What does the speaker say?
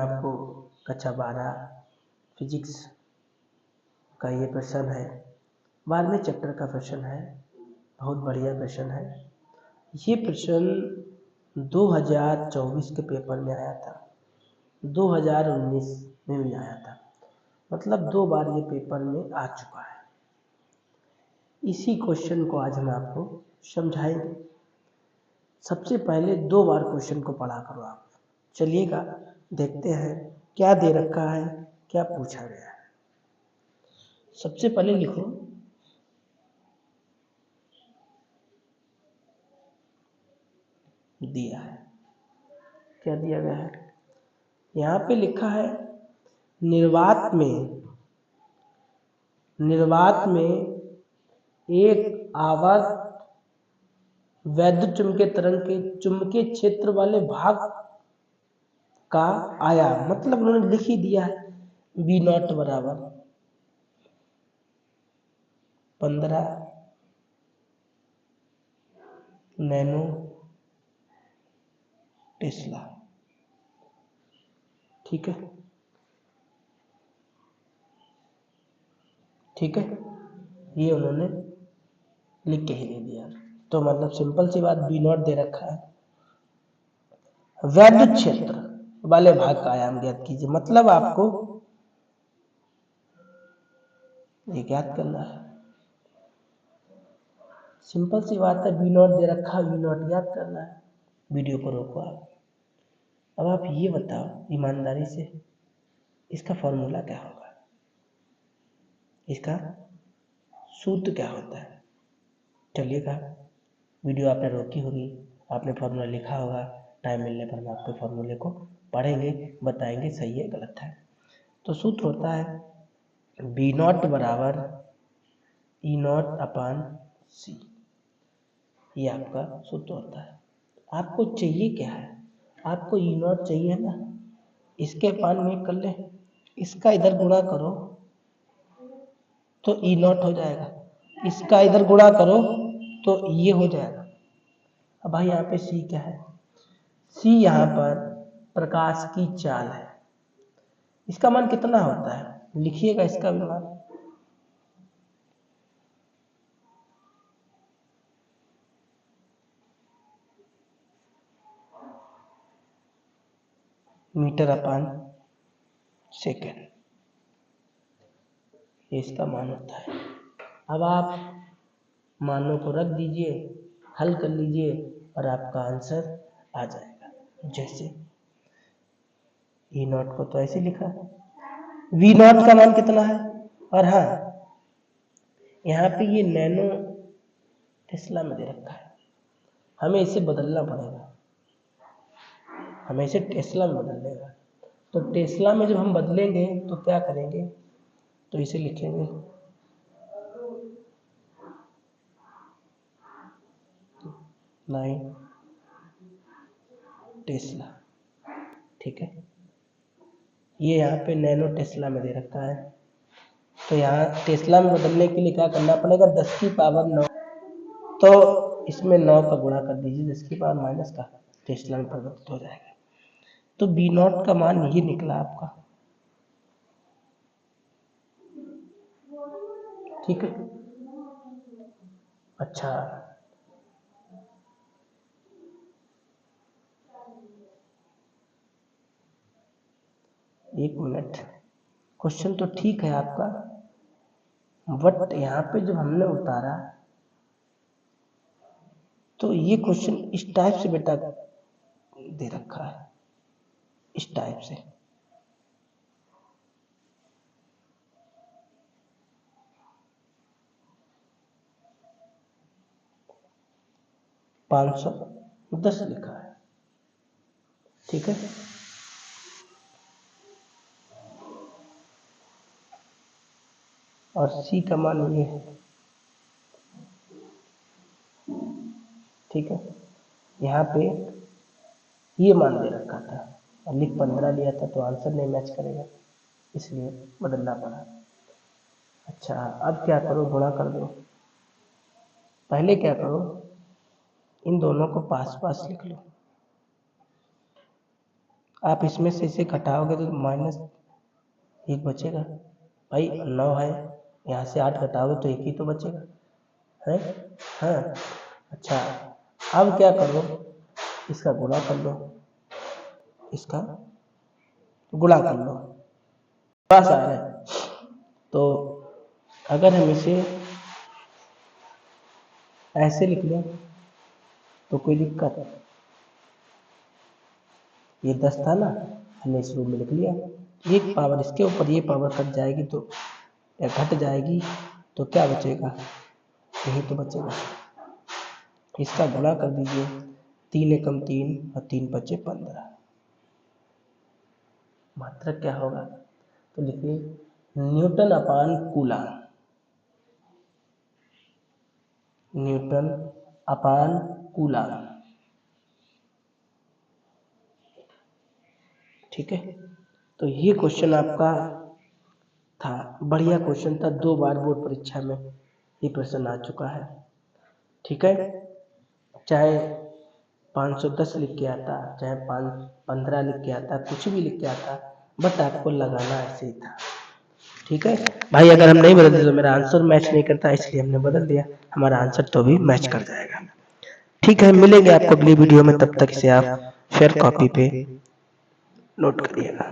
में आपको कक्षा 12 फिजिक्स का ये प्रश्न है, 12वें चैप्टर का प्रश्न है। बहुत बढ़िया प्रश्न है। ये प्रश्न 2024 के पेपर में आया था, 2019 में भी आया था, मतलब 2 बार ये पेपर में आ चुका है। इसी क्वेश्चन को आज हम आपको समझाएंगे। सबसे पहले 2 बार क्वेश्चन को पढ़ा करो आप। चलिएगा देखते हैं क्या दे रखा है, क्या पूछा गया है। सबसे पहले लिखो दिया है, क्या दिया गया है। यहाँ पे लिखा है निर्वात में एक आवर्त वैद्युत चुंबकीय तरंग के चुंबकीय क्षेत्र वाले भाग का आयाम, मतलब उन्होंने लिख ही दिया है V0 बराबर 15 नैनो टेस्ला। ठीक है, ये उन्होंने लिख के ही दे दिया। तो मतलब सिंपल सी बात, V0 दे रखा है, वैद्युत क्षेत्र वाले भाग का आयाम ज्ञात कीजिए। मतलब आपको ये ज्ञात करना है। सिंपल सी बात है, V0 दे रखा है, V0 ज्ञात करना है। वीडियो को रोको आप। अब आप ये बताओ ईमानदारी से, इसका फॉर्मूला क्या होगा, इसका सूत्र क्या होता है। चलिएगा, वीडियो आपने रोकी होगी, आपने फॉर्मूला लिखा होगा। टाइम मिलने पर हम आपके फॉर्मूले को पढ़ेंगे, बताएंगे सही है गलत है। तो सूत्र होता है V0 बराबर E0/C। ये आपका सूत्र होता है। आपको चाहिए क्या है, आपको E0 चाहिए ना, इसके अपान में कर ले, इसका इधर गुणा करो तो E0 हो जाएगा, इसका इधर गुणा करो तो ये हो जाएगा। अब भाई यहाँ पे C क्या है, C यहाँ पर प्रकाश की चाल है। इसका मान कितना होता है, लिखिएगा इसका भी मान। मीटर/सेकंड, ये इसका मान होता है। अब आप मानों को रख दीजिए, हल कर लीजिए और आपका आंसर आ जाएगा। जैसे E0 को तो ऐसे लिखा, V0 का मान कितना है, और हाँ यहाँ पे ये नैनो टेस्ला में दे रखा है, हमें इसे बदलना पड़ेगा, हमें इसे टेस्ला में बदल देगा। तो टेस्ला में जब हम बदलेंगे तो क्या करेंगे, तो इसे लिखेंगे 9 टेस्ला। ठीक है, ये यहाँ पे नैनो टेस्ला में दे रखा है, तो यहाँ टेस्ला में बदलने के लिए क्या करना पड़ेगा, 10 की पावर 9, तो इसमें 9 का गुणा कर दीजिए, 10 की पावर माइनस का, टेस्ला में परिवर्तित हो जाएगा। तो V0 का मान ये निकला आपका। ठीक है, अच्छा एक मिनट, क्वेश्चन तो ठीक है आपका, बट यहाँ पे जब हमने उतारा तो ये क्वेश्चन इस टाइप से बेटा दे रखा है, इस टाइप से। $510 लिखा है। ठीक है, और C का मान ये है। ठीक है, यहाँ पे ये मान दे रखा था और लिख 15 लिया था, तो आंसर नहीं मैच करेगा, इसलिए बदलना पड़ा। अच्छा, अब क्या करो, गुणा कर दो। पहले क्या करो, इन दोनों को पास पास लिख लो, आप इसमें से इसे घटाओगे तो -1 बचेगा। भाई 9 है, यहाँ से 8 घटाओगे तो 1 ही तो बचेगा है। हाँ अच्छा, अब क्या करो, इसका गुणा कर लो, इसका गुणा कर लो, पास आ रहा है। तो अगर हम इसे ऐसे लिख लें तो कोई दिक्कत, ये 10 था ना, हमने इस रूप में लिख लिया, एक पावर इसके ऊपर ये पावर कट जाएगी तो या घट जाएगी तो क्या बचेगा, यही तो बचेगा। इसका गुणा कर दीजिए, 3 एकम 3 और 3 बचे 15। मात्रक क्या होगा, तो लिखिए न्यूटन अपान कूलम, न्यूटन अपान कूलम। ठीक है, तो ये क्वेश्चन आपका था, बढ़िया क्वेश्चन था, 2 बार बोर्ड परीक्षा में ये प्रश्न आ चुका है। ठीक है, चाहे 510 लिख के आता, चाहे 15 लिख के आता, कुछ भी लिख के आता, बट आपको लगाना ऐसे ही था। ठीक है भाई, अगर हम नहीं बदलते तो मेरा आंसर मैच नहीं करता, इसलिए हमने बदल दिया, हमारा आंसर तो भी मैच कर जाएगा। ठीक है, मिलेंगे आपको अगली वीडियो में, तब तक इसे आप फेयर कॉपी पे नोट करिएगा।